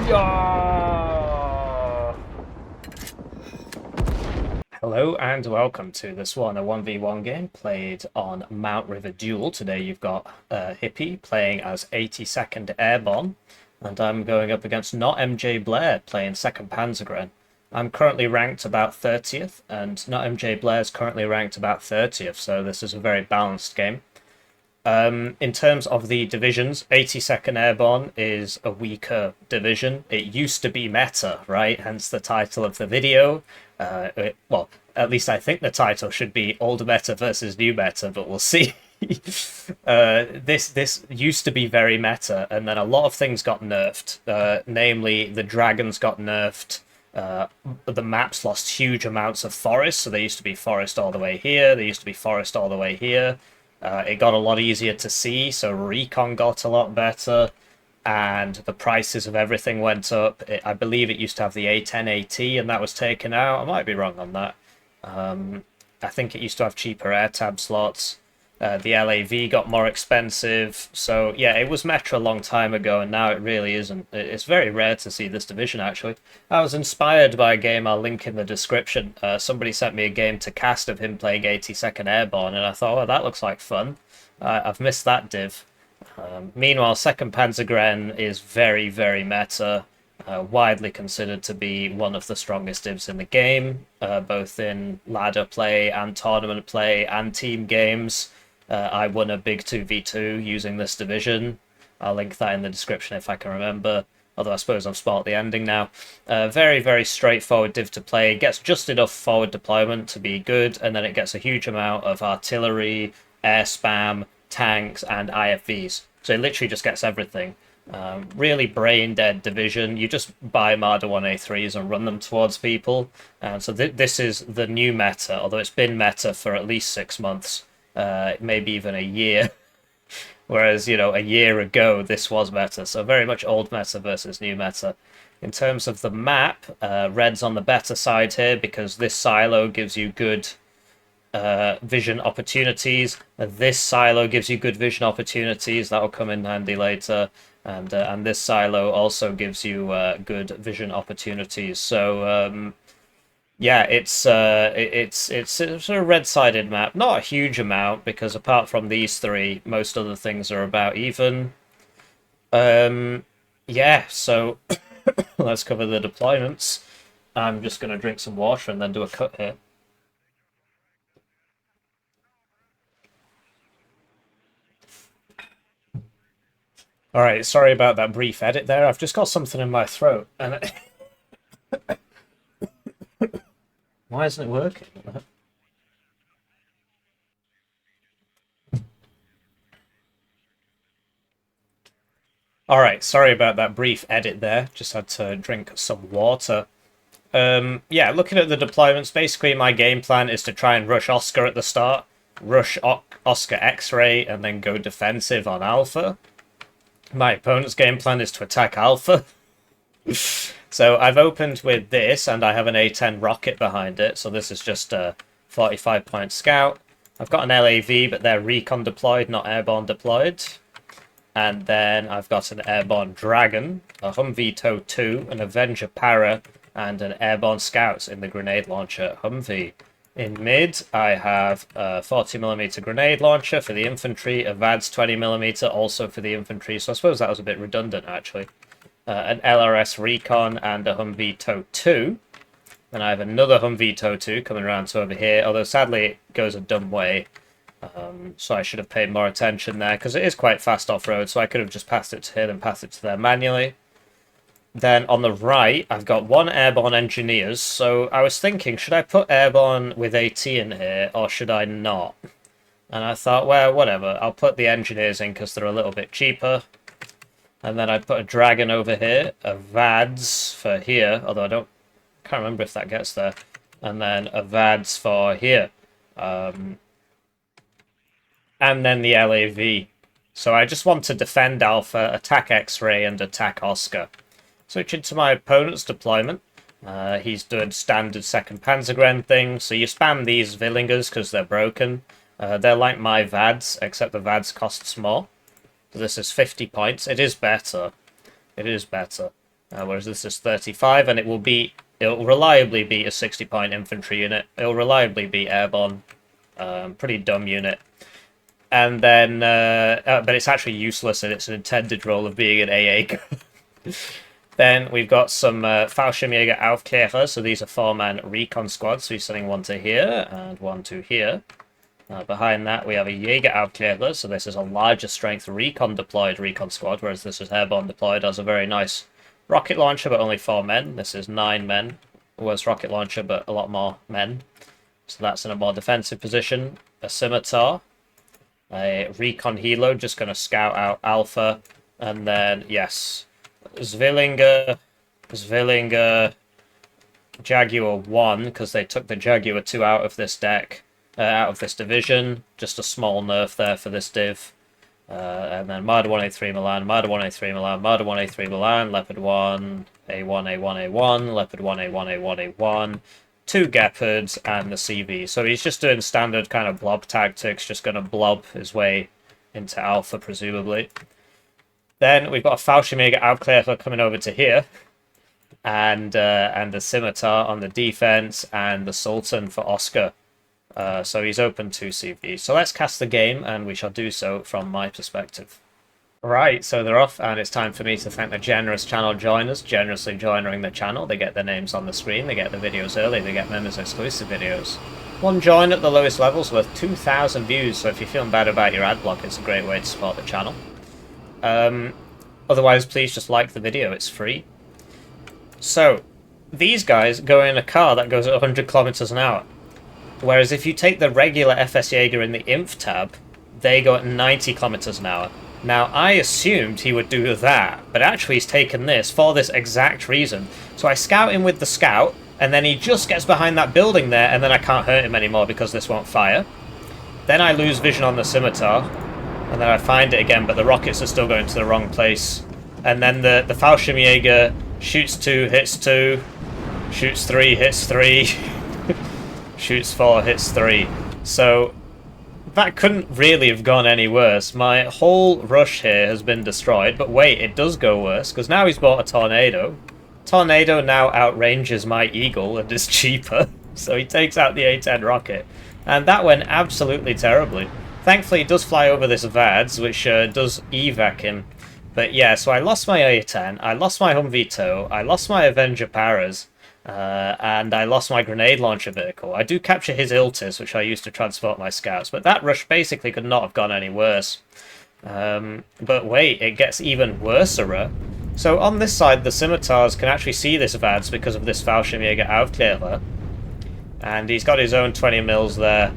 Yeah! Hello and welcome to this one, a 1v1 game played on Mount River Duel. Today you've got Hippie playing as 82nd Airborne, and I'm going up against notmjblair playing 2nd Panzergren. I'm currently ranked about 30th, and notmjblair is currently ranked about 30th, so this is a very balanced game. In terms of the divisions, 82nd Airborne is a weaker division. It used to be meta, right? Hence the title of the video. Well, at least I think the title should be Old Meta versus New Meta, but we'll see. This used to be very meta, and then a lot of things got nerfed. Namely, the dragons got nerfed. The maps lost huge amounts of forest, so there used to be forest all the way here. There used to be forest all the way here. It got a lot easier to see, so recon got a lot better, and the prices of everything went up. I believe it used to have the A10 AT, and that was taken out. I might be wrong on that. I think it used to have cheaper air tab slots. The LAV got more expensive. So yeah, it was Metro a long time ago, and now it really isn't. It's very rare to see this division, actually. I was inspired by a game I'll link in the description. Somebody sent me a game to cast of him playing 82nd Airborne, and I thought, oh, that looks like fun. I've missed that div. Meanwhile, 2nd Panzergren is very, very meta. Widely considered to be one of the strongest divs in the game, both in ladder play and tournament play and team games. I won a big 2v2 using this division. I'll link that in the description if I can remember, although I suppose I've spoiled the ending now. Very, very straightforward div to play. It gets just enough forward deployment to be good, and then it gets a huge amount of artillery, air spam, tanks, and IFVs. So it literally just gets everything. Really brain dead division. You just buy Marder 1A3s and run them towards people. So this is the new meta, although it's been meta for at least 6 months, maybe even a year. Whereas, you know, a year ago this was meta. So very much old meta versus new meta. In terms of the map, red's on the better side here because this silo gives you good vision opportunities. This silo gives you good vision opportunities. That'll come in handy later. And this silo also gives you good vision opportunities. So yeah, it's a sort of red-sided map. Not a huge amount because apart from these three, most other things are about even. Yeah, so let's cover the deployments. I'm just gonna drink some water and then do a cut here. All right, sorry about that brief edit there. I've just got something in my throat, and why isn't it working? All right, sorry about that brief edit there. Just had to drink some water. Yeah, looking at the deployments, basically my game plan is to try and rush Oscar at the start, rush Oscar X-Ray, and then go defensive on Alpha. My opponent's game plan is to attack Alpha. So I've opened with this, and I have an A10 rocket behind it, so this is just a 45-point scout. I've got an LAV, but they're recon deployed, not airborne deployed. And then I've got an airborne Dragon, a Humvee Tow 2, an Avenger Para, and an airborne Scouts in the grenade launcher Humvee. In mid, I have a 40mm grenade launcher for the infantry, a VADS 20mm also for the infantry, so I suppose that was a bit redundant actually. An LRS Recon and a Humvee Tow 2. And I have another Humvee Tow 2 coming around to over here, although sadly it goes a dumb way. So I should have paid more attention there, because it is quite fast off-road, so I could have just passed it to here and passed it to there manually. Then on the right, I've got one airborne engineers, so I was thinking, should I put airborne with AT in here, or should I not? And I thought, well, whatever, I'll put the engineers in because they're a little bit cheaper. And then I put a Dragon over here, a VADS for here, although can't remember if that gets there. And then a VADS for here. And then the LAV. So I just want to defend Alpha, attack X-Ray, and attack Oscar. Switching to my opponent's deployment. He's doing standard 2nd Panzergren thing. So you spam these Villingers because they're broken. They're like my VADs, except the VADs costs more. So this is 50 points. It is better. It is better. whereas this is 35, and it'll reliably beat a 60-point infantry unit. It'll reliably beat airborne. Pretty dumb unit. And then, but it's actually useless in its intended role of being an AA. Then we've got some Fallschirmjäger Aufklärer, so these are 4-man recon squads, so he's sending one to here and one to here. Behind that we have a Jäger Aufklärer, so this is a larger strength recon deployed recon squad, whereas this is airborne deployed, has a very nice rocket launcher, but only 4 men. This is 9 men, worse rocket launcher, but a lot more men. So that's in a more defensive position. A Scimitar, a recon helo, just going to scout out Alpha, and then, yes, Zwillinger, Jaguar 1, because they took the Jaguar 2 out of this deck, out of this division. Just a small nerf there for this div. And then Marder 183 Milan, Marder 183 Milan, Marder 183 Milan, Leopard 1, A1, A1, A1, Leopard 1, A1, A1, A1, 2 Gepards, and the CV. So he's just doing standard kind of blob tactics, just going to blob his way into Alpha, presumably. Then we've got a Fallschirmjäger Aufklärer coming over to here, and the Scimitar on the defense, and the Sultan for Oscar. So he's open 2 CV. So let's cast the game, and we shall do so from my perspective. Right, so they're off, and it's time for me to thank the generous channel joiners, generously joining the channel. They get their names on the screen, they get the videos early, they get members exclusive videos. One join at the lowest levels worth 2,000 views, so if you're feeling bad about your ad block, it's a great way to support the channel. Otherwise, please just like the video, it's free. So, these guys go in a car that goes at 100 kilometers an hour. Whereas if you take the regular FS Jaeger in the Inf tab, they go at 90 kilometers an hour. Now, I assumed he would do that, but actually he's taken this for this exact reason. So I scout him with the scout, and then he just gets behind that building there, and then I can't hurt him anymore because this won't fire. Then I lose vision on the Scimitar, and then I find it again, but the rockets are still going to the wrong place. And then the Fallschirmjäger shoots 2, hits 2, shoots 3, hits 3, shoots 4, hits 3. So that couldn't really have gone any worse. My whole rush here has been destroyed, but wait, it does go worse, because now he's bought a Tornado. Tornado now outranges my Eagle and is cheaper, so he takes out the A-10 rocket. And that went absolutely terribly. Thankfully, it does fly over this VADS, which does evac him. But yeah, so I lost my A-10, I lost my Humvee TOW, I lost my Avenger Paras, and I lost my grenade launcher vehicle. I do capture his Iltis, which I used to transport my scouts, but that rush basically could not have gone any worse. But wait, it gets even worser. So on this side, the Scimitars can actually see this VADS because of this Fallschirmjäger Aufklärer, and he's got his own 20 mils there.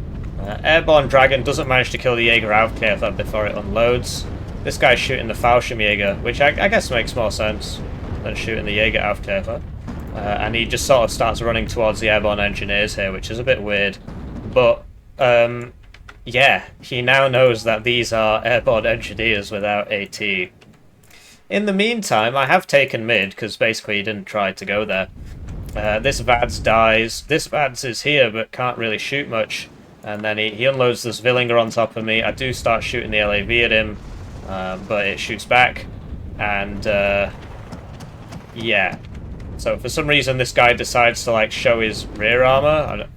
Airborne Dragon doesn't manage to kill the Jäger Aufklärer before it unloads. This guy's shooting the Fallschirmjäger, which I guess makes more sense than shooting the Jäger Aufklärer. And he just sort of starts running towards the airborne engineers here, which is a bit weird. But, yeah, he now knows that these are airborne engineers without AT. In the meantime, I have taken mid, because basically he didn't try to go there. This VADS dies. This VADS is here, but can't really shoot much. And then he unloads this Villinger on top of me. I do start shooting the LAV at him, but it shoots back. And, yeah. So for some reason this guy decides to like show his rear armor.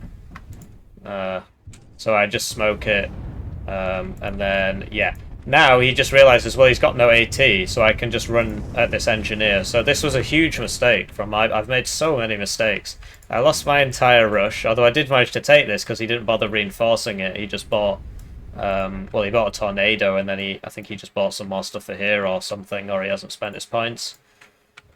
So I just smoke it. And then, yeah. Now he just realizes, well, he's got no AT, so I can just run at this engineer. So this was a huge mistake from I've made so many mistakes. I lost my entire rush, although I did manage to take this because he didn't bother reinforcing it. He just bought, well, he bought a Tornado, and then I think he just bought some more stuff for here or something, or he hasn't spent his points.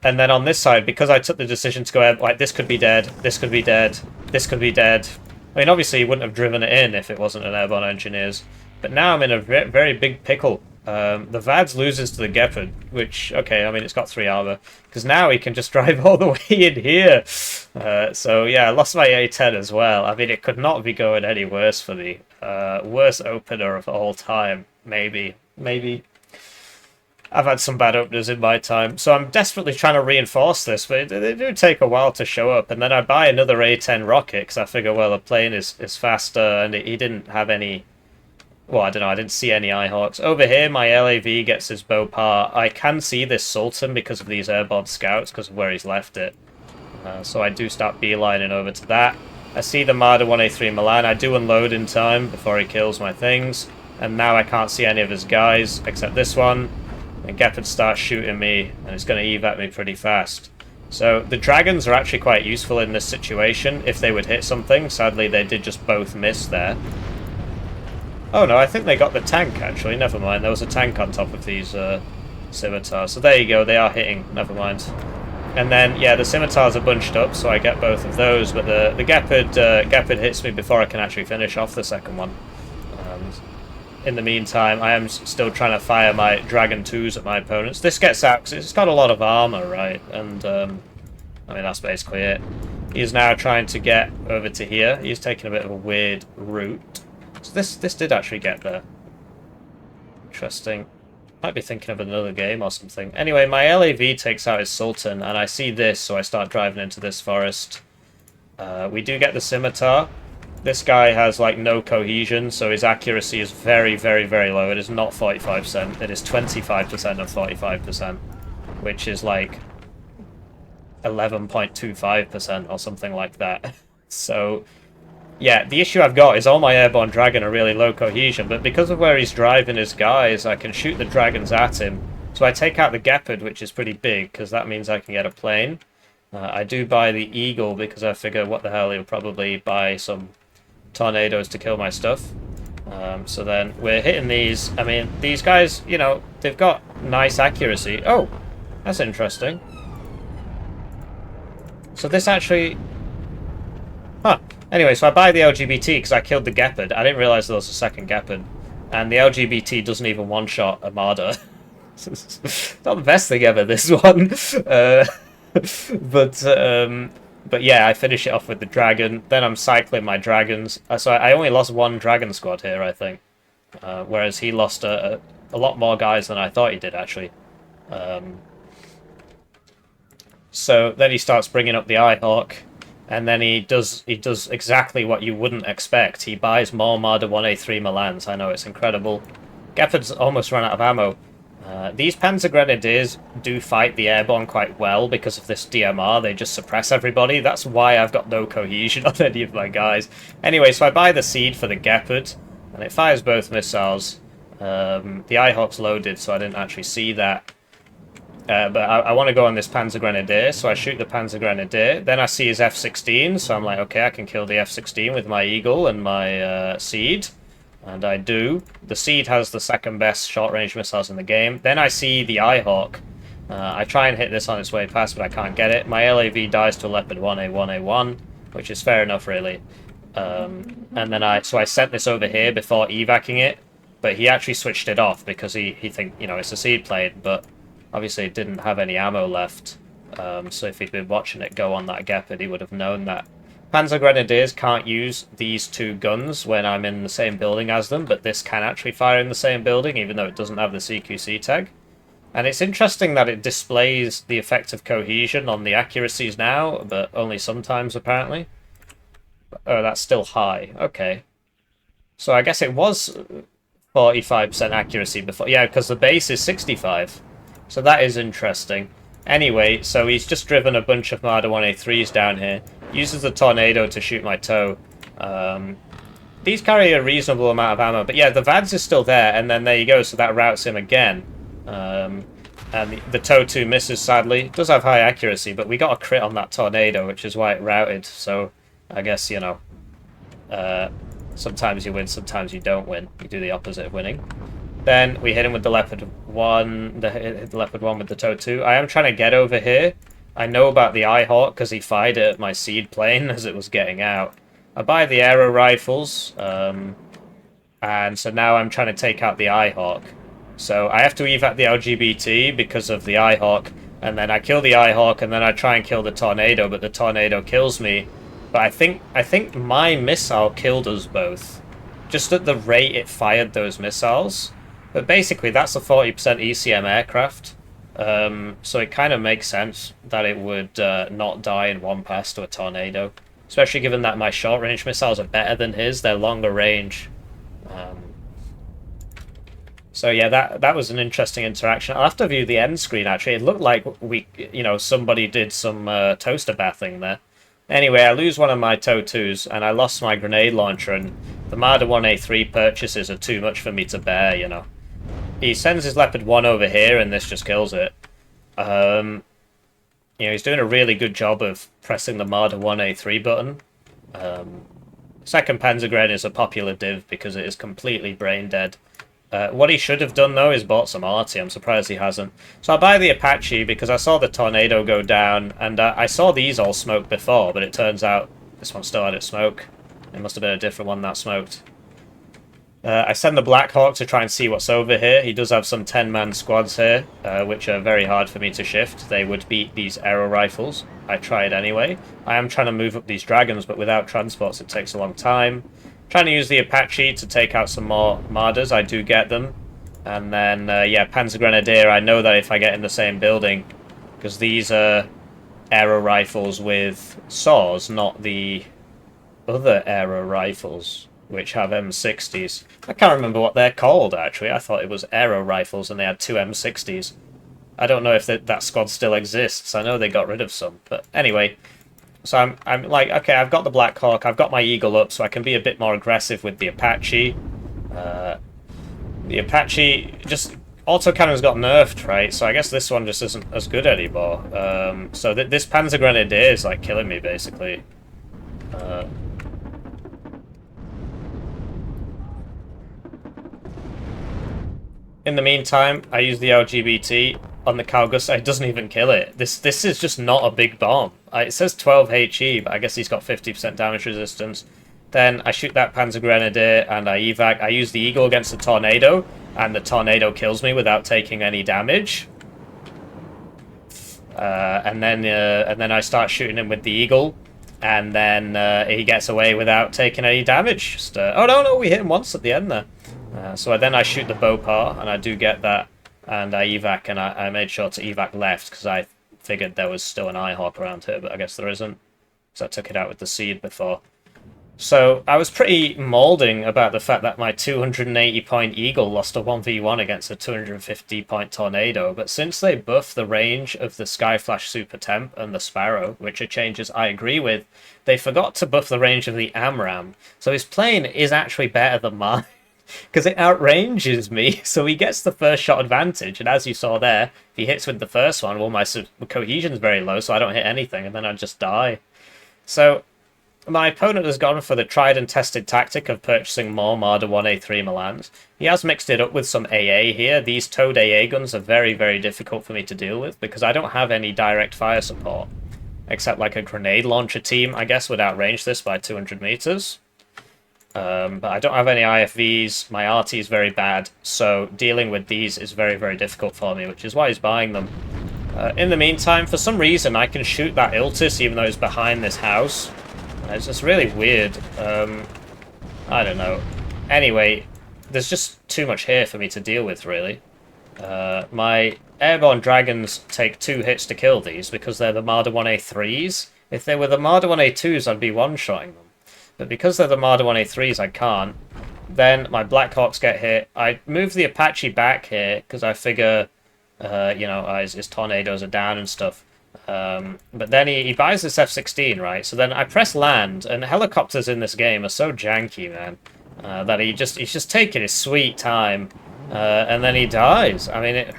And then on this side, because I took the decision to go ahead, like, this could be dead, this could be dead, this could be dead. I mean, obviously he wouldn't have driven it in if it wasn't an airborne engineers. But now I'm in a very big pickle. The VADS loses to the Gepard, which, okay, I mean, it's got 3 armor. Because now he can just drive all the way in here. So, yeah, I lost my A10 as well. I mean, it could not be going any worse for me. Worst opener of all time. Maybe. I've had some bad openers in my time. So I'm desperately trying to reinforce this, but they do take a while to show up. And then I buy another A10 rocket, because I figure, well, the plane is faster, and he didn't have any... Well, I don't know, I didn't see any Eyehawks. Over here, my LAV gets his Bopar. I can see this Sultan because of these airborne scouts, because of where he's left it. So I do start beelining over to that. I see the Marder 183 Milan. I do unload in time before he kills my things. And now I can't see any of his guys, except this one. And Gepard starts shooting me, and it's going to evac me pretty fast. So the dragons are actually quite useful in this situation, if they would hit something. Sadly, they did just both miss there. Oh no, I think they got the tank, actually. Never mind, there was a tank on top of these scimitars. So there you go, they are hitting. Never mind. And then, yeah, the scimitars are bunched up, so I get both of those. But the Gepard hits me before I can actually finish off the second one. In the meantime, I am still trying to fire my Dragon 2s at my opponents. This gets out because it's got a lot of armor, right? And, I mean, that's basically it. He's now trying to get over to here. He's taking a bit of a weird route. So this did actually get there. Interesting. Might be thinking of another game or something. Anyway, my LAV takes out his Sultan, and I see this, so I start driving into this forest. We do get the scimitar. This guy has, like, no cohesion, so his accuracy is very, very, very low. It is not 45%. It is 25% of 45%, which is, like, 11.25% or something like that. So, yeah, the issue I've got is all my airborne dragon are really low cohesion, but because of where he's driving his guys, I can shoot the dragons at him. So I take out the Gepard, which is pretty big, because that means I can get a plane. I do buy the Eagle, because I figure, what the hell, he'll probably buy some tornadoes to kill my stuff. So then we're hitting these. I mean, these guys, you know, they've got nice accuracy. Oh, that's interesting. So this actually... Huh. Anyway, so I buy the LGBT because I killed the Gepard. I didn't realize there was a second Gepard. And the LGBT doesn't even one-shot a Marder. Not the best thing ever, this one. But yeah, I finish it off with the dragon. Then I'm cycling my dragons. So I only lost one dragon squad here, I think. Whereas he lost a lot more guys than I thought he did, actually. So then he starts bringing up the Eyehawk. And then he does exactly what you wouldn't expect. He buys more Marder 1A3 Milans. I know, it's incredible. Gepard's almost run out of ammo. These Panzer Grenadiers do fight the airborne quite well because of this DMR. They just suppress everybody. That's why I've got no cohesion on any of my guys. Anyway, so I buy the Seed for the Gepard, and it fires both missiles. The Eyehawk's loaded, so I didn't actually see that. But I want to go on this Panzer Grenadier, so I shoot the Panzer Grenadier. Then I see his F-16, so I'm like, okay, I can kill the F-16 with my Eagle and my Seed. And I do. The Seed has the second best short-range missiles in the game. Then I see the Eyehawk. I try and hit this on its way past, but I can't get it. My LAV dies to a Leopard 1A1A1, which is fair enough, really. And then I sent this over here before evacing it, but he actually switched it off because he think, you know, it's a Seed plane, but obviously it didn't have any ammo left. So if he'd been watching it go on that Gepard, he would have known that. Panzer Grenadiers can't use these two guns when I'm in the same building as them, but this can actually fire in the same building, even though it doesn't have the CQC tag. And it's interesting that it displays the effect of cohesion on the accuracies now, but only sometimes, apparently. Oh, that's still high. Okay. So I guess it was 45% accuracy before. Yeah, because the base is 65. So that is interesting. Anyway, so he's just driven a bunch of Marder 1A3s down here. Uses the tornado to shoot my TOW. These carry a reasonable amount of ammo, but yeah, the VADS is still there, and then there you go, so that routes him again. And the TOW 2 misses, sadly. It does have high accuracy, but we got a crit on that tornado, which is why it routed, so I guess, you know, sometimes you win, sometimes you don't win. You do the opposite of winning. Then we hit him with the Leopard 1, the Leopard 1 with the TOW 2. I am trying to get over here. I know about the Eyehawk because he fired it at my Seed plane as it was getting out. I buy the aero rifles, and so now I'm trying to take out the Eyehawk. So I have to evac the LGBT because of the Eyehawk, and then I kill the Eyehawk, and then I try and kill the tornado, but the tornado kills me. But I think my missile killed us both, just at the rate it fired those missiles. But basically, that's a 40% ECM aircraft. So it kind of makes sense that it would not die in one pass to a tornado. Especially given that my short-range missiles are better than his. They're longer range. So yeah, that was an interesting interaction. I'll have to view the end screen actually. It looked like somebody did some toaster bathing there. Anyway, I lose one of my TOW2s and I lost my grenade launcher, and the Marder 1A3 purchases are too much for me to bear. He sends his Leopard 1 over here and this just kills it. He's doing a really good job of pressing the Marder 1A3 button. Second Panzergren is a popular div because it is completely brain dead. What he should have done, though, is bought some arty. I'm surprised he hasn't. So I'll buy the Apache because I saw the Tornado go down, and I saw these all smoke before, but it turns out this one still had its smoke. It must have been a different one that smoked. I send the Black Hawk to try and see what's over here. He does have some 10-man squads here, which are very hard for me to shift. They would beat these aero rifles. I try it anyway. I am trying to move up these dragons, but without transports it takes a long time. Trying to use the Apache to take out some more Marders. I do get them. And then, yeah, Panzer Grenadier. I know that if I get in the same building, because these are aero rifles with saws, not the other aero rifles, which have M60s. I can't remember what they're called, actually. I thought it was aero rifles and they had two M60s. I don't know if that squad still exists. I know they got rid of some. But anyway, so I'm like, okay, I've got the Black Hawk, I've got my Eagle up, so I can be a bit more aggressive with the Apache. The Apache, just, autocannon's got nerfed, right? So I guess this one just isn't as good anymore. So this Panzer Grenadier is like killing me, basically. In the meantime, I use the LGBT on the Calgus. It doesn't even kill it. This is just not a big bomb. It says 12 HE, but I guess he's got 50% damage resistance. Then I shoot that Panzer Grenadier and I evac. I use the Eagle against the Tornado, and the Tornado kills me without taking any damage. And then I start shooting him with the Eagle, and then he gets away without taking any damage. Just, oh no, we hit him once at the end there. So then I shoot the Bopar, and I do get that, and I evac, and I made sure to evac left, because I figured there was still an Eyehawk around here, but I guess there isn't, because I took it out with the Seed before. So I was pretty moulding about the fact that my 280-point Eagle lost a 1v1 against a 250-point Tornado, but since they buff the range of the Skyflash Super Temp and the Sparrow, which are changes I agree with, they forgot to buff the range of the AMRAAM, so his plane is actually better than mine. Because it outranges me, so he gets the first shot advantage, and as you saw there, if he hits with the first one, well, my cohesion's very low, so I don't hit anything, and then I just die. So, my opponent has gone for the tried and tested tactic of purchasing more Marder 1A3 Milans. He has mixed it up with some AA here. These towed AA guns are very, very difficult for me to deal with, because I don't have any direct fire support. Except like a grenade launcher team, I guess, would outrange this by 200 meters. But I don't have any IFVs, my RT is very bad, so dealing with these is very, very difficult for me, which is why he's buying them. In the meantime, for some reason, I can shoot that Iltis even though he's behind this house. It's just really weird. I don't know. Anyway, there's just too much here for me to deal with, really. My airborne dragons take 2 hits to kill these because they're the Marder 1A3s. If they were the Marder 1A2s, I'd be one-shotting them. But because they're the Marder 1A3s, I can't. Then my Black Hawks get hit. I move the Apache back here because I figure, his tornadoes are down and stuff. But then he buys this F-16, right? So then I press land, and helicopters in this game are so janky, man, that he's just taking his sweet time, and then he dies. I mean,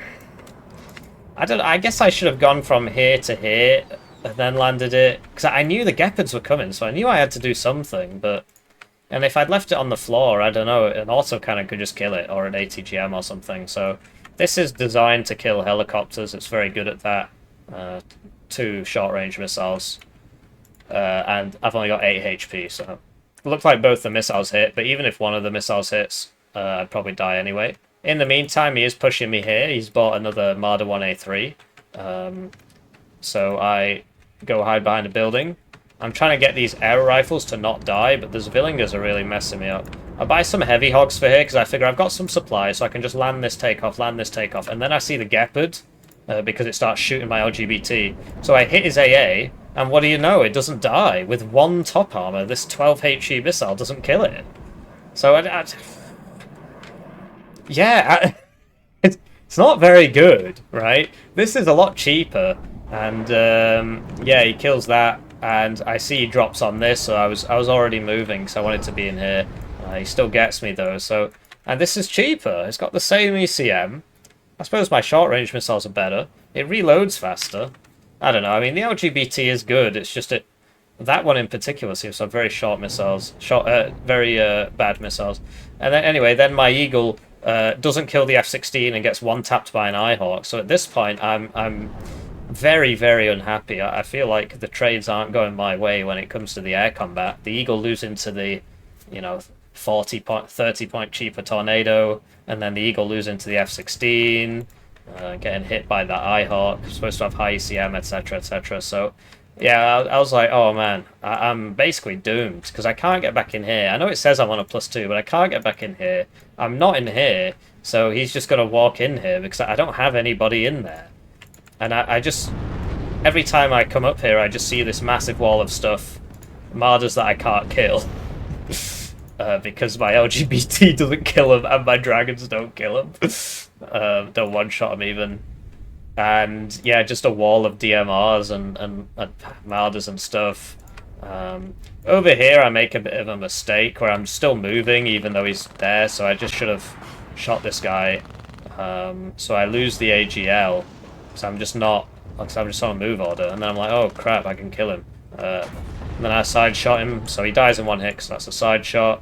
I guess I should have gone from here to here, and then landed it, because I knew the Gepards were coming, so I knew I had to do something, and if I'd left it on the floor, I don't know, an autocannon could just kill it, or an ATGM or something, so this is designed to kill helicopters, it's very good at that. 2 short-range missiles, and I've only got 8 HP, so it looked like both the missiles hit, but even if one of the missiles hits, I'd probably die anyway. In the meantime, he is pushing me here, he's bought another Marder 1A3, so I go hide behind a building. I'm trying to get these aero rifles to not die, but the Zwillingers are really messing me up. I buy some heavy hogs for here because I figure I've got some supplies, so I can just land this takeoff, and then I see the Gepard, because it starts shooting my LGBT. So I hit his AA, and what do you know? It doesn't die. With 1 top armor, this 12 HE missile doesn't kill it. So It's not very good, right? This is a lot cheaper, and yeah, he kills that, and I see he drops on this, so I was already moving because I wanted to be in here. He still gets me though, so and this is cheaper. It's got the same ECM. I suppose my short range missiles are better. It reloads faster. I don't know. I mean, the LGBT is good. It's just that one in particular seems to have very short missiles, very bad missiles. And then anyway, then my Eagle doesn't kill the F-16 and gets one tapped by an I-Hawk. So at this point, I'm very, very unhappy. I feel like the trades aren't going my way when it comes to the air combat. The Eagle losing to the, 30 point cheaper Tornado, and then the Eagle losing to the F-16, getting hit by the I-Hawk, supposed to have high ECM, etc., etc. So, yeah, I was like, oh man, I'm basically doomed, because I can't get back in here. I know it says I'm on a +2, but I can't get back in here. I'm not in here, so he's just going to walk in here, because I don't have anybody in there. And I just, every time I come up here, I just see this massive wall of stuff, Marders that I can't kill. Because my LGBT doesn't kill him and my dragons don't kill him. Don't one-shot him even. And yeah, just a wall of DMRs and Marders and stuff. Over here I make a bit of a mistake where I'm still moving even though he's there, so I just should have shot this guy. So I lose the AGL, so I'm just not, because I'm just on a move order, and then I'm like, oh crap, I can kill him. And then I side shot him, so he dies in one hit, so that's a side shot.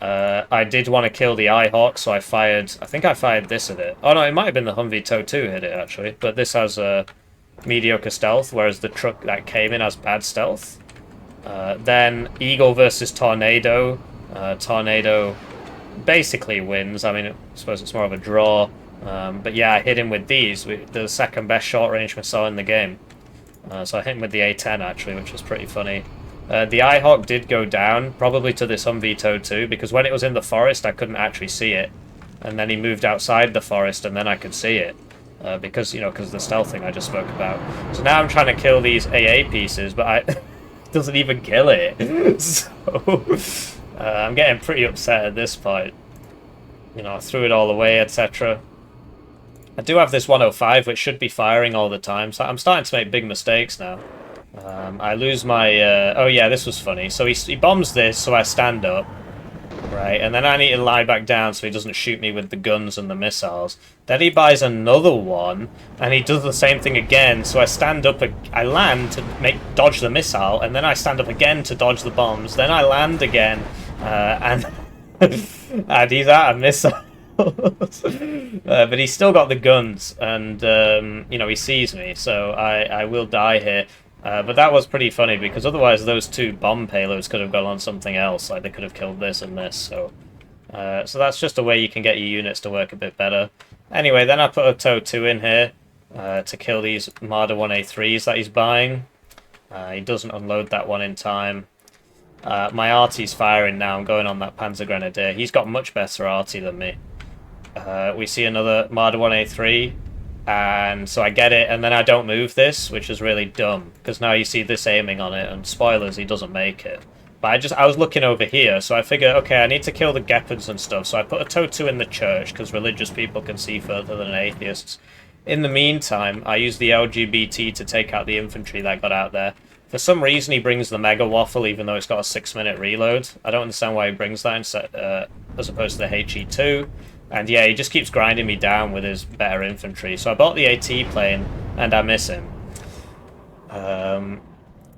I did want to kill the I-Hawk, so I think I fired this at it. Oh no, it might have been the Humvee TOW 2 hit it actually, but this has a mediocre stealth, whereas the truck that came in has bad stealth. Then Eagle versus Tornado. Tornado basically wins. I mean, I suppose it's more of a draw. But yeah, I hit him with these, the second best short range missile in the game. So I hit him with the A10 actually, which was pretty funny. The I-Hawk did go down, probably to this Humvee TOW 2, because when it was in the forest I couldn't actually see it. And then he moved outside the forest and then I could see it. Because of the stealth thing I just spoke about. So now I'm trying to kill these AA pieces, but it doesn't even kill it. So I'm getting pretty upset at this point. I threw it all away, etc. I do have this 105, which should be firing all the time, so I'm starting to make big mistakes now. I lose my... oh yeah, this was funny. So he bombs this, so I stand up, right? And then I need to lie back down so he doesn't shoot me with the guns and the missiles. Then he buys another one, and he does the same thing again, so I stand up, I land to dodge the missile, and then I stand up again to dodge the bombs, then I land again, and, and he's out of missiles. But he's still got the guns, and he sees me, so I will die here. But that was pretty funny, because otherwise those two bomb payloads could have gone on something else, like they could have killed this and this, so that's just a way you can get your units to work a bit better. Anyway, then I put a TOW 2 in here to kill these Marder 1A3s that he's buying. He doesn't unload that one in time. My arty's firing now, I'm going on that Panzer Grenadier. He's got much better arty than me. We see another Marder 1A3, and so I get it, and then I don't move this, which is really dumb, because now you see this aiming on it, and spoilers, he doesn't make it. But I was looking over here, so I figure, okay, I need to kill the Gepards and stuff, so I put a TOW 2 in the church, because religious people can see further than atheists. In the meantime, I use the LGBT to take out the infantry that got out there. For some reason, he brings the Mega Waffle, even though it's got a 6-minute reload. I don't understand why he brings that instead, as opposed to the HE2. And yeah, he just keeps grinding me down with his better infantry. So I bought the AT plane, and I miss him.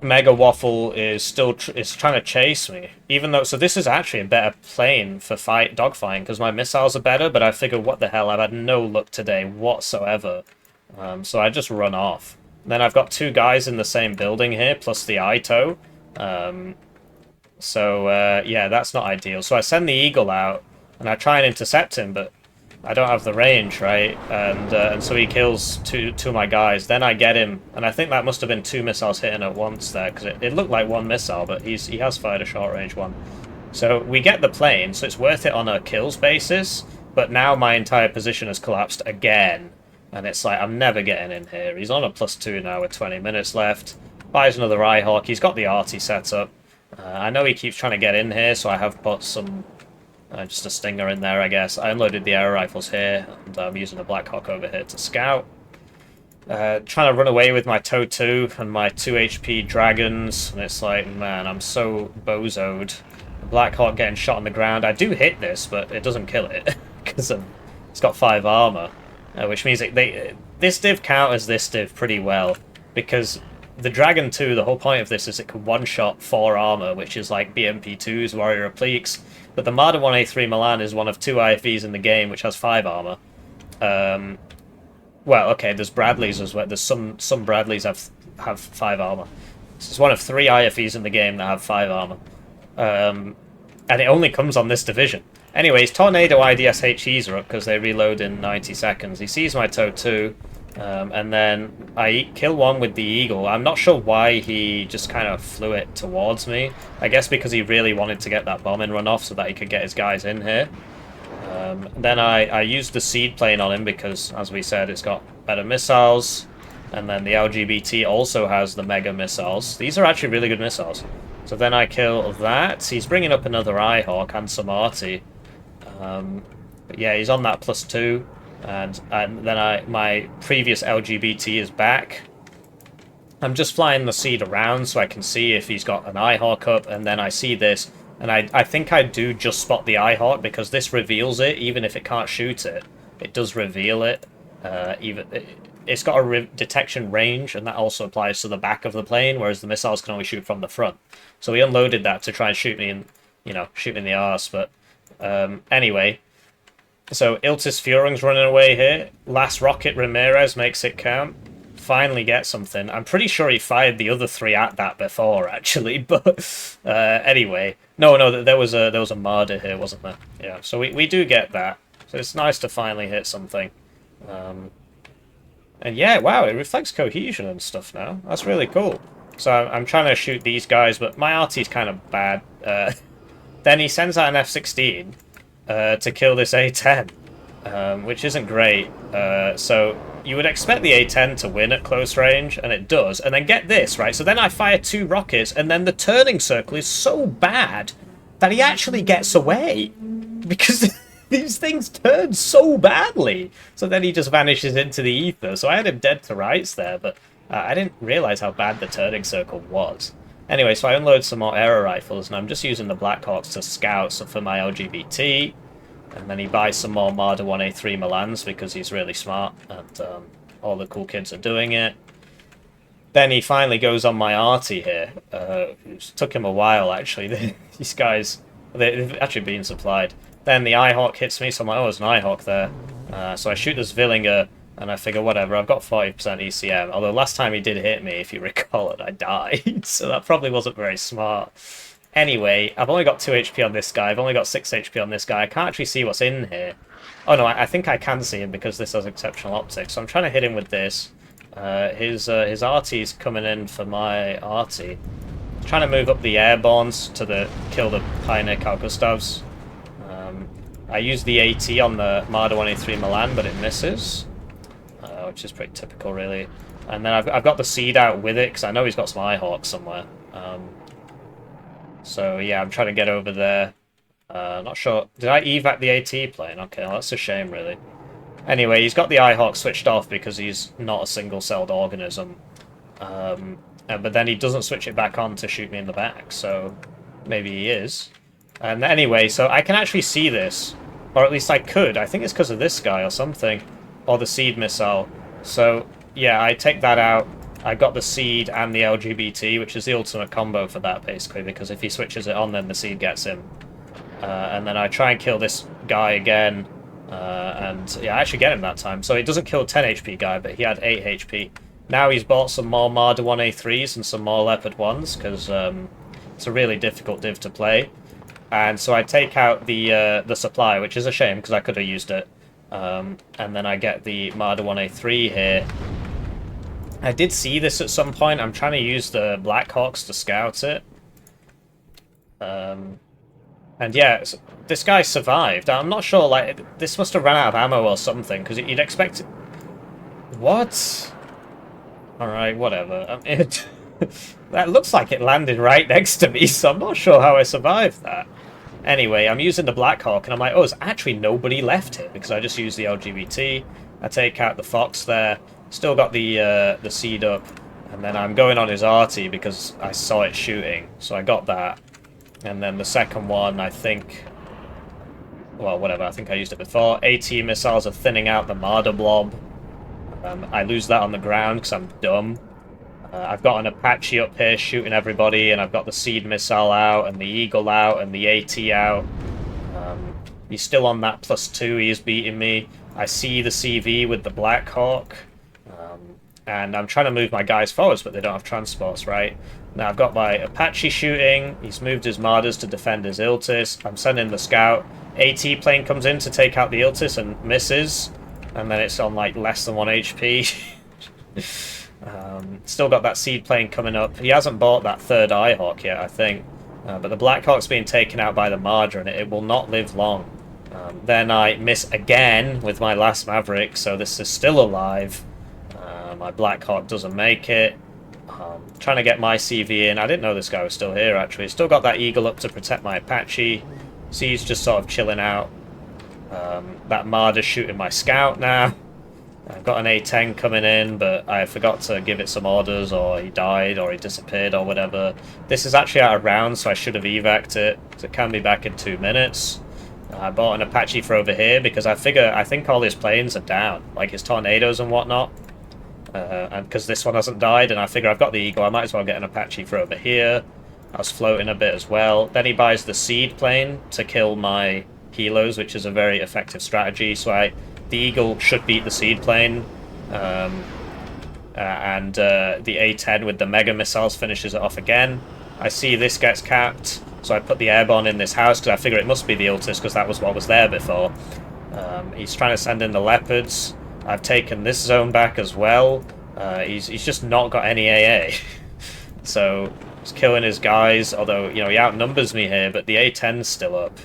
Mega Waffle is still is trying to chase me, even though... So this is actually a better plane for dogfighting, because my missiles are better, but I figured, what the hell, I've had no luck today whatsoever. So I just run off. Then I've got two guys in the same building here, plus the ITO. Yeah, that's not ideal. So I send the Eagle out, and I try and intercept him, but I don't have the range, right? And so he kills two of my guys. Then I get him, and I think that must have been 2 missiles hitting at once there, because it looked like 1 missile, but he has fired a short-range one. So we get the plane, so it's worth it on a kills basis, but now my entire position has collapsed again. And it's like, I'm never getting in here. He's on a +2 now with 20 minutes left. Buys another I-Hawk. He's got the arty set up. I know he keeps trying to get in here, so I have put some Just a stinger in there, I guess. I unloaded the air rifles here, and I'm using the Black Hawk over here to scout. Trying to run away with my TOW 2 and my 2 HP dragons, and it's like, man, I'm so bozoed. The Black Hawk getting shot on the ground. I do hit this, but it doesn't kill it, because it's got 5 armor, which means this div counters this div pretty well, because the Dragon 2, the whole point of this is it can one-shot 4 armor, which is like BMP2's, Warrior Appliques, but the Marder 1A3 Milan is one of 2 IFEs in the game, which has 5 armor. Well, okay, there's Bradleys as well. There's some Bradleys have 5 armor. So it's one of 3 IFEs in the game that have 5 armor. And it only comes on this division. Anyways, Tornado IDSHEs are up because they reload in 90 seconds. He sees my TOW 2, and then I kill one with the Eagle. I'm not sure why he just kind of flew it towards me. I guess because he really wanted to get that bombing run off so that he could get his guys in here. Then I used the seed plane on him because, as we said, it's got better missiles, and then the LGBT also has the mega missiles. These are actually really good missiles. So then I kill that. He's bringing up another Eyehawk and some arty. But yeah, he's on that +2, and then my previous LGBT is back. I'm just flying the seed around so I can see if he's got an Eyehawk up, and then I see this. And I think I do just spot the Eyehawk because this reveals it, even if it can't shoot it. It does reveal it. It's got a detection range, and that also applies to the back of the plane, whereas the missiles can only shoot from the front. So he unloaded that to try and shoot me shoot me in the arse. But anyway, so Iltis Führung's running away here. Last rocket Ramirez makes it count. Finally get something. I'm pretty sure he fired the other 3 at that before, actually, but anyway. No, there was a Marder here, wasn't there? Yeah, so we do get that. So it's nice to finally hit something. And yeah, wow, it reflects cohesion and stuff now. That's really cool. So I'm trying to shoot these guys, but my arty's kind of bad. Then he sends out an F-16 to kill this A-10, which isn't great. So you would expect the A-10 to win at close range, and it does. And then get this, right? So then I fire 2 rockets, and then the turning circle is so bad that he actually gets away. Because these things turn so badly. So then he just vanishes into the ether. So I had him dead to rights there, but I didn't realize how bad the turning circle was. Anyway, so I unload some more aero rifles, and I'm just using the Blackhawks to scout for my LGBT. And then he buys some more Marder 1A3 Milans because he's really smart, and all the cool kids are doing it. Then he finally goes on my arty here. It took him a while, actually. These guys, they've actually been supplied. Then the Eyehawk hits me, so I'm like, oh, there's an Eyehawk there. So I shoot this Villinger, and I figure, whatever, I've got 40% ECM. Although last time he did hit me, if you recall it, I died. So that probably wasn't very smart. Anyway, I've only got 2 HP on this guy. I've only got 6 HP on this guy. I can't actually see what's in here. Oh no, I think I can see him because this has exceptional optics. So I'm trying to hit him with this. His arty's coming in for my arty. Trying to move up the airborns to kill the Pioneer Carl-Gustavs. I used the AT on the Marder 1A3 Milan, but it misses, which is pretty typical, really. And then I've got the seed out with it because I know he's got some Eyehawks somewhere. So yeah, I'm trying to get over there. Not sure. Did I evac the AT plane? Okay, well, that's a shame, really. Anyway, he's got the Eyehawk switched off because he's not a single-celled organism. But then he doesn't switch it back on to shoot me in the back, so maybe he is. And anyway, so I can actually see this. Or at least I could. I think it's because of this guy or something. Or the seed missile. So, yeah, I take that out. I got the seed and the LGBT, which is the ultimate combo for that, basically, because if he switches it on, then the seed gets him. And then I try and kill this guy again, and yeah, I actually get him that time. So it doesn't kill 10 HP guy, but he had 8 HP. Now he's bought some more Marder 1A3s and some more Leopard 1s, because it's a really difficult div to play. And so I take out the supply, which is a shame, because I could have used it. And then I get the Marder 1A3 here. I did see this at some point. I'm trying to use the Blackhawks to scout it. And yeah, this guy survived. I'm not sure, like, this must have run out of ammo or something, because you'd expect it... What? Alright, whatever. That looks like it landed right next to me, so I'm not sure how I survived that. Anyway, I'm using the Black Hawk, and I'm like, oh, there's actually nobody left here, because I just used the LGBT. I take out the Fox there. Still got the seed up. And then I'm going on his arty because I saw it shooting. So I got that. And then the second one, I think... Well, whatever, I think I used it before. AT missiles are thinning out the Marder blob. I lose that on the ground because I'm dumb. I've got an Apache up here shooting everybody, and I've got the seed missile out, and the Eagle out, and the AT out. He's still on that +2, he is beating me. I see the CV with the Black Hawk. And I'm trying to move my guys forwards, but they don't have transports, right? Now I've got my Apache shooting. He's moved his Marders to defend his Iltis. I'm sending the scout. AT plane comes in to take out the Iltis and misses. And then it's on like less than 1 HP. Still got that seed plane coming up. He hasn't bought that third Eyehawk yet, I think. But the Black Hawk's being taken out by the Marder, and it will not live long. Then I miss again with my last Maverick, so this is still alive. My Black Hawk doesn't make it. Trying to get my CV in. I didn't know this guy was still here, actually. Still got that Eagle up to protect my Apache. C's just sort of chilling out. That Marder's shooting my Scout now. I've got an A-10 coming in, but I forgot to give it some orders, or he died, or he disappeared, or whatever. This is actually out of rounds, so I should have evac'd it. So it can be back in 2 minutes. I bought an Apache for over here, because I think all his planes are down. Like his Tornadoes and whatnot. And because this one hasn't died, and I figure I've got the Eagle, I might as well get an Apache for over here. I was floating a bit as well. Then he buys the seed plane to kill my helos, which is a very effective strategy. So the Eagle should beat the seed plane, and the A-10 with the mega missiles finishes it off again. I see this gets capped, so I put the airborne in this house because I figure it must be the Iltis because that was what was there before. He's trying to send in the Leopards. I've taken this zone back as well. He's just not got any AA. So he's killing his guys, although, you know, he outnumbers me here, but the A-10's still up.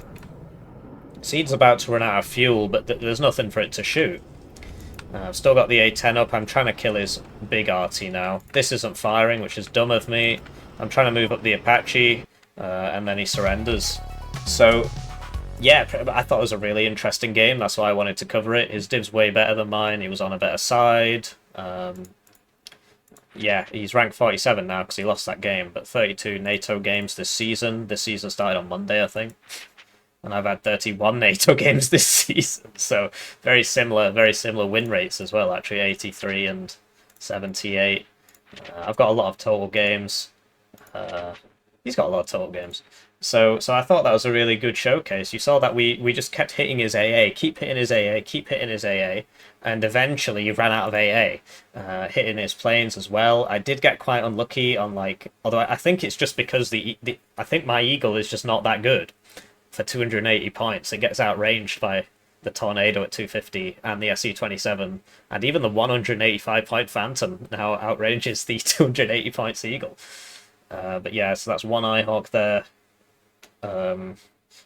Seed's about to run out of fuel, but there's nothing for it to shoot. I've still got the A-10 up. I'm trying to kill his big arty now. This isn't firing, which is dumb of me. I'm trying to move up the Apache, and then he surrenders. So... yeah, I thought it was a really interesting game. That's why I wanted to cover it. His div's way better than mine. He was on a better side. Yeah, he's ranked 47 now because he lost that game. But 32 NATO games this season. This season started on Monday, I think. And I've had 31 NATO games this season. So very similar win rates as well, actually. 83 and 78. I've got a lot of total games. He's got a lot of total games. So I thought that was a really good showcase. You saw that we just kept hitting his AA, keep hitting his AA, and eventually he ran out of AA, hitting his planes as well. I did get quite unlucky on, like, although I think it's just because I think my Eagle is just not that good for 280 points. It gets outranged by the Tornado at 250 and the SE-27, and even the 185 point Phantom now outranges the 280 points Eagle. But yeah, so that's one Eyehawk there. And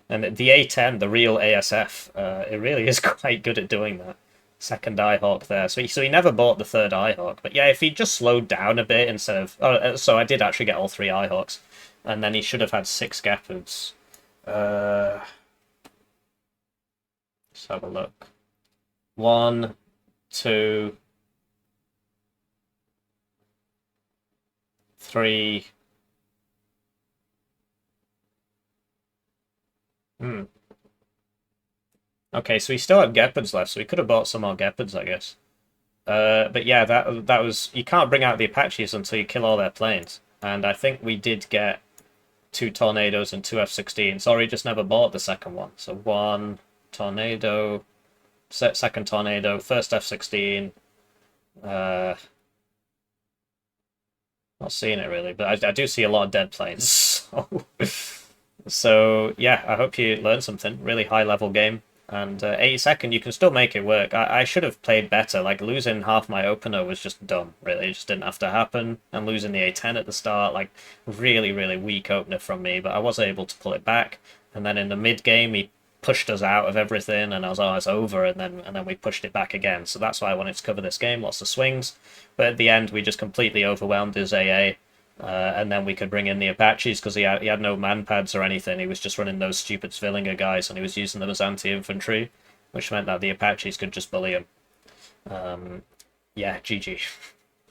the A-10, the real ASF, it really is quite good at doing that. Second Eyehawk there. So he never bought the third Eyehawk. But yeah, if he just slowed down a bit instead of... Oh, so I did actually get all 3 Eyehawks. And then he should have had 6 Gepards. Let's have a look. 1, 2, 3... Okay, so he still had Gepards left, so he could have bought some more Gepards, I guess. But yeah, that was... You can't bring out the Apaches until you kill all their planes. And I think we did get 2 Tornadoes and 2 F-16. Sorry, just never bought the second one. So 1 Tornado, second Tornado, first F-16. Not seeing it really, but I do see a lot of dead planes. So yeah, I hope you learned something. Really high level game. And 82nd, you can still make it work. I should have played better. Like, losing half my opener was just dumb, really. It just didn't have to happen. And losing the A-10 at the start, like, really, really weak opener from me. But I was able to pull it back. And then in the mid-game, he pushed us out of everything. And I was, oh, it's over. And then we pushed it back again. So that's why I wanted to cover this game. Lots of swings. But at the end, we just completely overwhelmed his AA. And then we could bring in the Apaches because he had no man pads or anything. He was just running those stupid Svillinger guys, and he was using them as anti-infantry, which meant that the Apaches could just bully him. Yeah, GG.